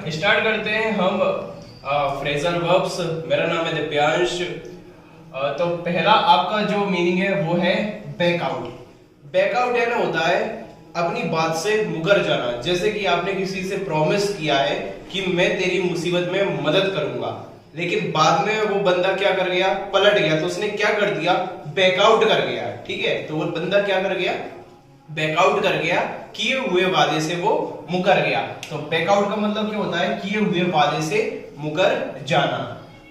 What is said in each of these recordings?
Start करते हैं हम फ्रेजल वर्ब्स। मेरा नाम है दिव्यांश। तो पहला आपका जो मीनिंग है वो है बैकआउट। बैकआउट यानी होता है अपनी बात से मुकर जाना। जैसे कि आपने किसी से प्रॉमिस किया है कि मैं तेरी मुसीबत में मदद करूंगा, लेकिन बाद में वो बंदा क्या कर गया, पलट गया। तो उसने क्या कर दिया, बैकआउट कर गया। ठीक है, तो वो बंदा क्या कर गया, बैकआउट कर गया, किए हुए वादे से वो मुकर गया। तो बैकआउट का मतलब क्या होता है, किए हुए वादे से मुकर जाना।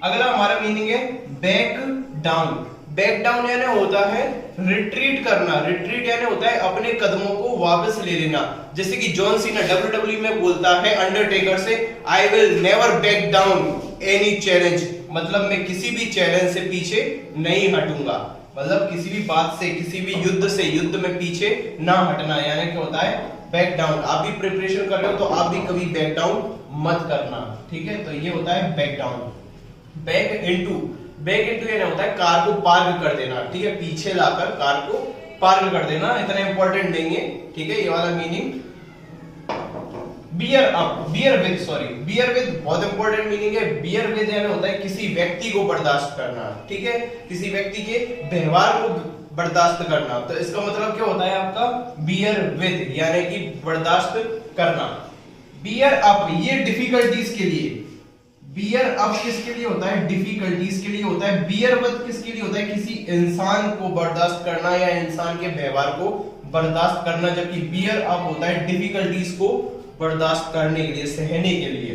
अगला हमारा मीनिंग है बैक डाउन। बैक डाउन यानी होता है रिट्रीट करना। रिट्रीट यानी होता है अपने कदमों को वापस ले लेना। जैसे कि जॉन सीना WWE में बोलता है अंडरटेकर से, I will never back down any challenge. मतलब मैं किसी भी चैलेंज से पीछे नहीं हटूंगा। मतलब किसी भी बात से, किसी भी युद्ध में पीछे ना हटना, यानी क्या होता है बैक डाउन। आप भी प्रिपरेशन कर रहे हो तो आप भी कभी बैक डाउन मत करना। ठीक है, तो ये होता है back down. Back into, back into यानी होता है कार को पार्क कर देना। ठीक है, पीछे लाकर कार को पार्क कर देना। इतना इंपॉर्टेंट नहीं है। ठीक है, ये वाला meaning. Beer up, bear with, sorry, bear with बहुत इंपॉर्टेंट मीनिंग है। बियर विद यानी होता है किसी व्यक्ति को बर्दाश्त करना। ठीक है, किसी व्यक्ति के व्यवहार को बर्दाश्त करना। तो इसका मतलब क्या होता है आपका, बियर विद यानी कि बर्दाश्त करना। बियर अप ये डिफिकल्टीज के लिए, बियर अप किसके लिए होता है, डिफिकल्टीज के लिए होता है। बियर विद किसके लिए होता है, किसी इंसान को बर्दाश्त करना या इंसान के व्यवहार को बर्दाश्त करना। जबकि बियर अप होता है डिफिकल्टीज को बर्दाश्त करने के लिए, सहने के लिए।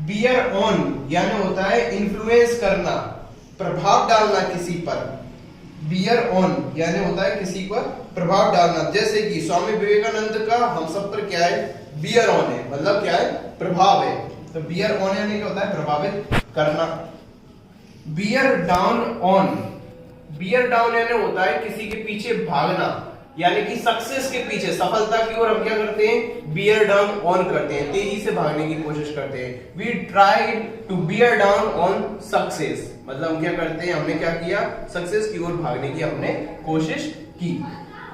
बियर ऑन यानी होता है इन्फ्लुएंस करना, प्रभाव डालना किसी पर। बियर ऑन यानी होता है किसी पर प्रभाव डालना। जैसे कि स्वामी विवेकानंद का हम सब पर क्या है, बियर ऑन है, मतलब क्या है, प्रभाव है। तो बियर ऑन यानी क्या होता है, प्रभावित करना। Beer down on, beer down यानी होता है किसी के पीछे भागना, यानी कि सक्सेस के पीछे, सफलता की ओर हम क्या करते हैं, बियर डाउन ऑन करते हैं, तेजी से भागने की कोशिश करते हैं। We tried to bear down on success, मतलब हम क्या करते हैं, हमने क्या किया, सक्सेस की ओर भागने की हमने कोशिश की।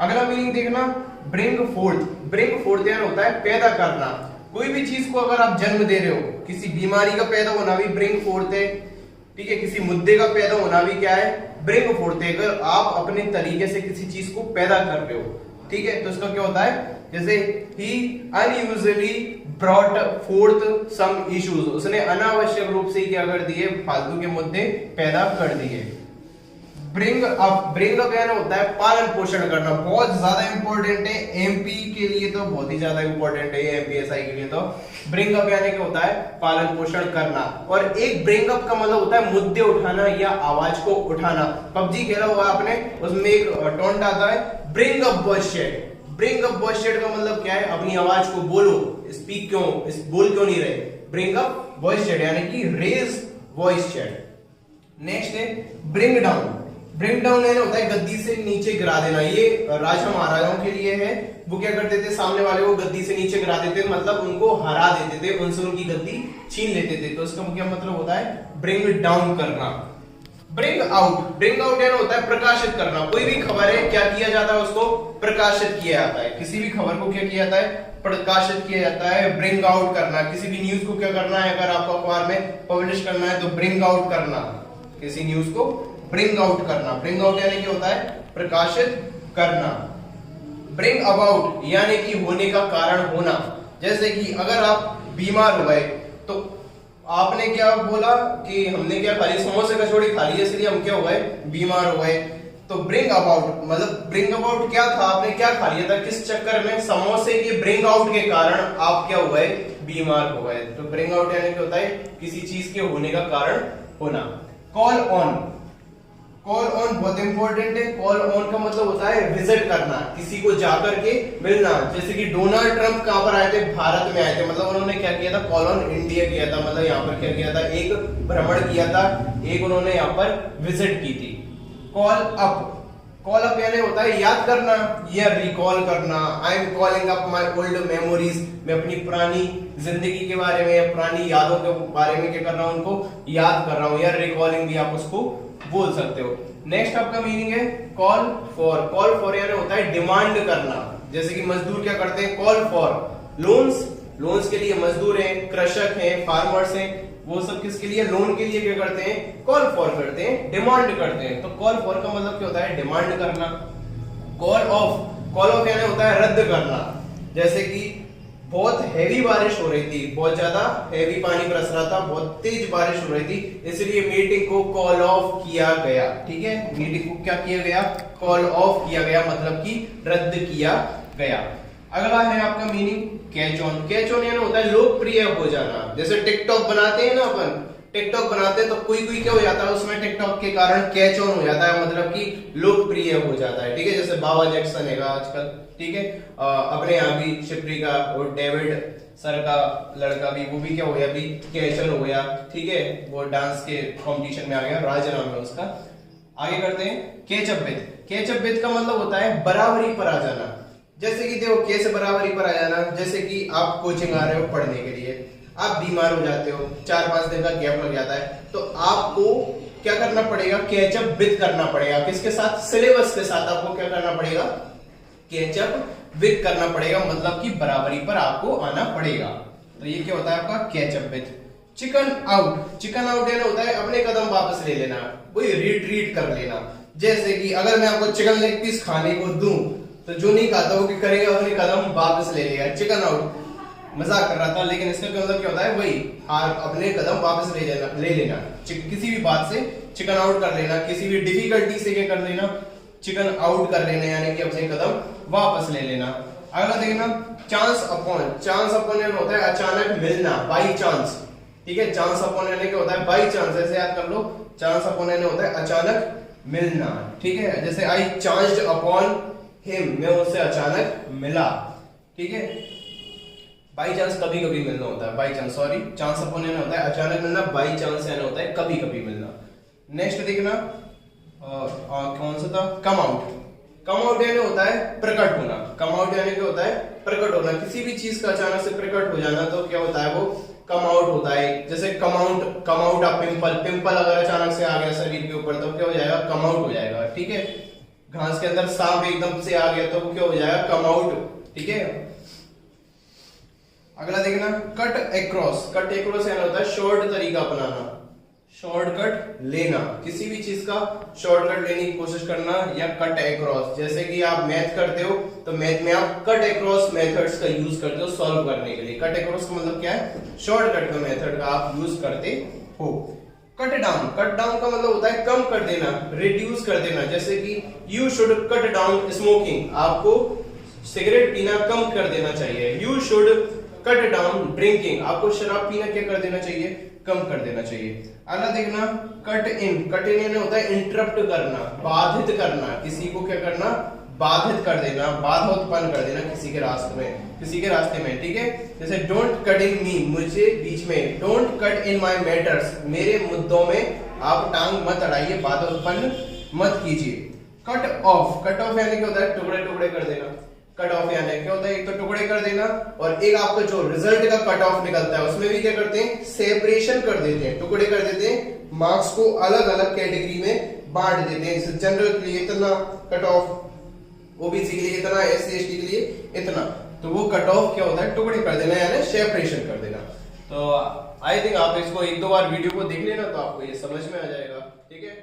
अगला मीनिंग देखना, ब्रिंग फोर्थ। ब्रिंग फोर्थ यानी होता है पैदा करना। कोई भी चीज को अगर आप जन्म दे रहे हो, किसी बीमारी का पैदा होना भी ब्रिंग फोर्थ है। ठीक है, किसी मुद्दे का पैदा होना भी क्या है, ब्रिंग फोर्थ है। अगर आप अपने तरीके से किसी चीज को पैदा कर रहे हो, ठीक है, तो इसका क्या होता है, जैसे ही unusually brought forth some issues, उसने अनावश्यक रूप से क्या कर दिए, फालतू के मुद्दे पैदा कर दिए। ब्रिंग अप, ब्रिंग अप यानी होता है पालन पोषण करना। बहुत ज्यादा इंपॉर्टेंट है एमपी के लिए, तो बहुत ही ज्यादा इंपॉर्टेंट है एमपीएसआई के लिए। तो ब्रिंग अप यानी क्या होता है, पालन पोषण करना। और एक ब्रिंग अप का मतलब होता है मुद्दे उठाना या आवाज को उठाना। पबजी खेला होगा आपने, उसमें एक टॉन्ट आता है, bring up voice chat. Bring up voice chat का मतलब क्या है, अपनी आवाज को बोलो, स्पीक क्यों, बोल क्यों नहीं रहे। ब्रिंग अप वॉइस चैट यानी कि रेज वॉइस चैट। नेक्स्ट है ब्रिंग डाउन। ब्रिंग डाउन यानी होता है गद्दी से नीचे गिरा देना। ये राजा महाराजाओं के लिए है। वो क्या करते थे, सामने वाले को गद्दी से नीचे गिरा देते थे, मतलब उनको हरा देते थे, उनसे उनकी गद्दी छीन लेते थे। तो इसका क्या मतलब होता है, ब्रिंग डाउन करना। ब्रिंग आउट, ब्रिंग आउट यानी होता है प्रकाशित करना। कोई भी खबर है, क्या किया जाता है, उसको प्रकाशित किया जाता है। किसी भी खबर को क्या किया जाता है, प्रकाशित किया जाता है। ब्रिंग आउट करना, किसी भी न्यूज को क्या करना है, अगर आपको अखबार में पब्लिश करना है तो ब्रिंग आउट करना, किसी न्यूज को ब्रिंग आउट करना। ब्रिंग आउट यानी क्या होता है, प्रकाशित करना। ब्रिंग अबाउट यानी कि होने का कारण होना। जैसे कि अगर आप बीमार हो गए तो आपने क्या बोला कि हमने क्या खा ली, समोसे कचौड़ी खा ली, इसलिए हम क्या हो गए, बीमार हो गए। तो ब्रिंग अबाउट मतलब, ब्रिंग अबाउट क्या था, आपने क्या खा लिया था, किस चक्कर में, समोसे के ब्रिंग आउट के कारण आप क्या हो गए, बीमार हो गए। तो ब्रिंग आउट यानी क्या होता है, किसी चीज के होने का कारण होना। कॉल ऑन, कॉल ऑन बहुत इंपॉर्टेंट है। कॉल ऑन का मतलब होता है विजिट करना, किसी को जाकर के मिलना। जैसे कि डोनाल्ड ट्रंप कहां पर आए थे, भारत में आए थे, मतलब उन्होंने क्या किया था, कॉल ऑन इंडिया किया था। मतलब यहाँ पर क्या किया था, एक भ्रमण किया था, एक उन्होंने यहाँ पर विजिट की थी। कॉल अप, कॉल अप यानी होता है याद करना या रिकॉल करना। I am calling up my old memories, मैं अपनी पुरानी जिंदगी के बारे में या पुरानी यादों के बारे में क्या कर रहा हूं, उनको याद कर रहा हूं। या रिकॉलिंग भी आप उसको बोल सकते हो। नेक्स्ट आपका मीनिंग है कॉल फॉर। कॉल फॉर यानी होता है डिमांड करना। जैसे कि मजदूर क्या करते हैं, कॉल फॉर लोन्स लोन्स के लिए मजदूर हैं, कृषक हैं, फार्मर्स हैं, वो सब किसके लिए, लोन के लिए क्या करते हैं, कॉल फॉर करते हैं, डिमांड करते हैं। तो कॉल फॉर का मतलब क्या होता है, डिमांड करना। कॉल ऑफ यानी होता है रद्द करना। जैसे कि बहुत हैवी बारिश हो रही थी, बहुत ज्यादा हैवी पानी बरस रहा था, बहुत तेज बारिश हो रही थी, इसलिए मीटिंग को कॉल ऑफ किया गया। ठीक है, मीटिंग को क्या किया गया, कॉल ऑफ किया गया, मतलब कि रद्द किया गया। अगला है आपका meaning catch on. Catch on यानी होता है लोकप्रिय हो जाना। जैसे टिकटॉक बनाते हैं ना अपन, टिकटॉक बनाते हैं तो कोई क्या हो जाता है उसमें, टिकटॉक के कारण कैच ऑन हो जाता है, मतलब कि लोकप्रिय हो जाता है। ठीक है, जैसे बाबा जैक्सन है आजकल, ठीक है, अपने यहाँ भी शिप्री का और डेविड सर का लड़का भी, वो भी क्या हो गया, अभी कैच ऑन हो गया। ठीक है, वो डांस के कंपटीशन में आ गया, राज नाम है उसका। आगे करते हैं catch up with. Catch up with का मतलब होता है बराबरी पर आ जाना। जैसे कि देखो कैसे बराबरी पर आ जाना, जैसे कि आप कोचिंग आ रहे हो पढ़ने के लिए, आप बीमार हो जाते हो, 4-5 दिन का गैप लग जाता है, तो आपको क्या करना पड़ेगा, कैचअप विद करना पड़ेगा। किसके साथ, सिलेबस के साथ आपको क्या करना पड़ेगा, कैचअप विद करना पड़ेगा, मतलब कि बराबरी पर आपको आना पड़ेगा। तो ये क्या होता है आपका catch up with. Chicken out. Chicken out यानी होता है अपने कदम वापस ले लेना, वही रिट्रीट कर लेना। जैसे कि अगर मैं आपको चिकन लेग पीस खाने को दूं तो जो नहीं खाता वो क्या करेगा, अपने कदम वापस ले लेगा। चिकन आउट, मजाक कर रहा था, लेकिन इसका मतलब क्या होता है, वही अपने कदम वापस ले लेना। किसी भी बात से चिकन आउट कर लेना, किसी भी डिफिकल्टी से क्या कर लेना, चिकन आउट कर लेना, यानी कि अपने कदम वापस ले लेना। अगला देखना चांस अपॉन। चांस अपॉन यानी होता है अचानक मिलना, बाई चांस। ठीक है, चांस अपॉन यानी क्या होता है, बाई चांस। ऐसे याद कर लो, चांस अपॉन यानी होता है अचानक मिलना। ठीक है, जैसे आई चांस्ड अपॉन हिम, मैं उससे अचानक मिला। ठीक है, बाई चांस कभी कभी मिलना होता है, by chance, sorry, chance upon यानी होता है अचानक मिलना, बाई चांस यानी होता है कभी कभी मिलना। नेक्स्ट देखना कौन सा था, कम आउट। कम आउट यानी होता है प्रकट होना। कम आउट यानी क्या होता है, प्रकट होना। किसी भी चीज का अचानक से प्रकट हो जाना तो क्या होता है, वो कम आउट होता है। जैसे come out of pimple. Pimple अगर अचानक से आ गया शरीर के ऊपर तो क्या हो जाएगा, कम आउट हो जाएगा। ठीक है, घास के अंदर सांप एकदम से आ गया तो वो क्या हो जाएगा, कम आउट। ठीक है, अगला देखना कट एक्रॉस। कट एक्रॉस यानी होता है शॉर्ट तरीका अपनाना, शॉर्टकट लेना। किसी भी चीज का शॉर्टकट लेने की कोशिश करना, या कट एक्रॉस। जैसे कि आप मैथ करते हो तो मैथ में आप कट एक्रॉस मेथड्स का यूज करते हो सॉल्व करने के लिए। कट एक्रॉस का मतलब क्या है, शॉर्टकट का मेथड का आप यूज करते हो। Cut down. कट डाउन का मतलब होता है कम कर देना, रिड्यूस कर देना। जैसे कि you should cut down smoking, आपको सिगरेट पीना कम कर देना चाहिए। You should cut down drinking, आपको शराब पीना क्या कर देना चाहिए, कम कर देना चाहिए। अगला देखना कट इन। कट इन यानी होता है इंटरप्ट करना, बाधित करना। किसी को क्या करना, बाधित कर देना, बाधा उत्पन्न कर देना किसी के रास्ते में। ठीक है, जैसे डोंट कट इन मी, मुझे बीच में। Don't cut in my matters, मेरे मुद्दों में आप टांग मत अड़ाइए, बाधा उत्पन्न मत कीजिए। Cut off. कट ऑफ यानी क्या होता है, टुकड़े टुकड़े कर देना। कट ऑफ यानी क्या होता है, एक तो टुकड़े कर देना, और एक आपका जो रिजल्ट का कट ऑफ निकलता है उसमें भी क्या करते हैं, सेपरेशन कर देते हैं, टुकड़े कर देते हैं, मार्क्स को अलग अलग कैटेगरी में बांट देते हैं। जैसे जनरल के लिए इतना कट ऑफ, ओबीसी के लिए इतना, एससी एसटी के लिए इतना। तो वो कट ऑफ क्या होता है, टुकड़े कर देना, यानी सेपरेशन कर देना। तो आई थिंक आप इसको 1-2 बार वीडियो को देख लेना तो आपको ये समझ में आ जाएगा। ठीक है।